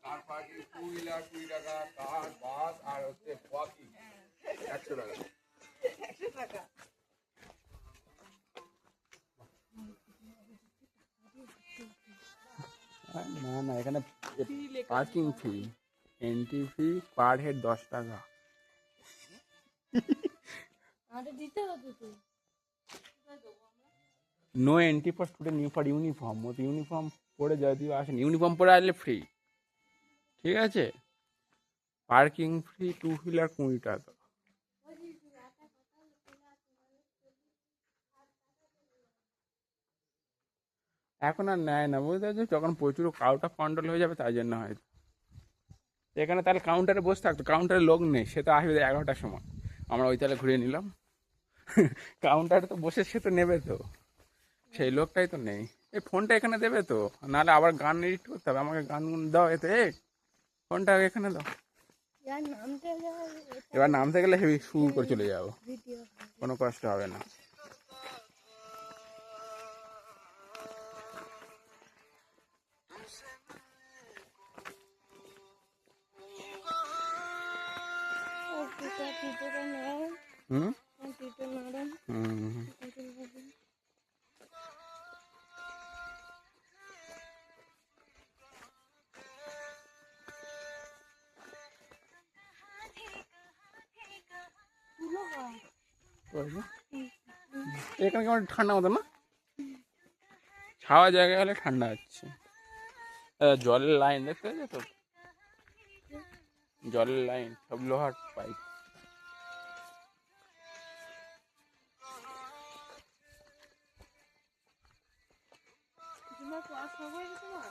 Car parking 2 wheeler 20 টাকা, কার বাস আর হচ্ছে walking 100 টাকা। 100 টাকা। না না, এখানে parking fee, entry fee per head 10 টাকা। আমাদের দিতে হতো তো। No entry for student new for uniform. ও তো ইউনিফর্ম পরে যদিও আসেন, ইউনিফর্ম পরে আসলে ফ্রি, ঠিক আছে। পার্কিং ফ্রি 2 হুইলার 20 টাকা। এখন আর নেয় না, বুঝতে পারছো, যখন প্রচুর ক্রাউড অফ কন্ট্রোল হয়ে যাবে তাই জন্য হয়তো। এখানে তাহলে কাউন্টারে বসে থাকতো, কাউন্টারে লোক নেই, সে তো আসবে 11টার সময়, আমরা ওই তাহলে ঘুরিয়ে নিলাম। কাউন্টারে তো বসে সে তো নেবে তো, সেই লোকটাই তো নেই। এই ফোনটা এখানে দেবে তো, নাহলে আবার গান এডিট করতে হবে আমাকে, গান দাও এতে, ফোনটা এখানে দাও। এবার নামতে গেলে হেভি শুরু করে চলে যাবো, কোনো কষ্ট হবে না। হুম হুম। এখানে কেমন ঠান্ডা মতো না, ছাওয়া জায়গায় হলে ঠান্ডা হচ্ছে। জলের লাইন দেখতে পাচ্ছ তো, জলের লাইন সব লোহার পাইপ। তোমার ক্লাস হবে তোমার?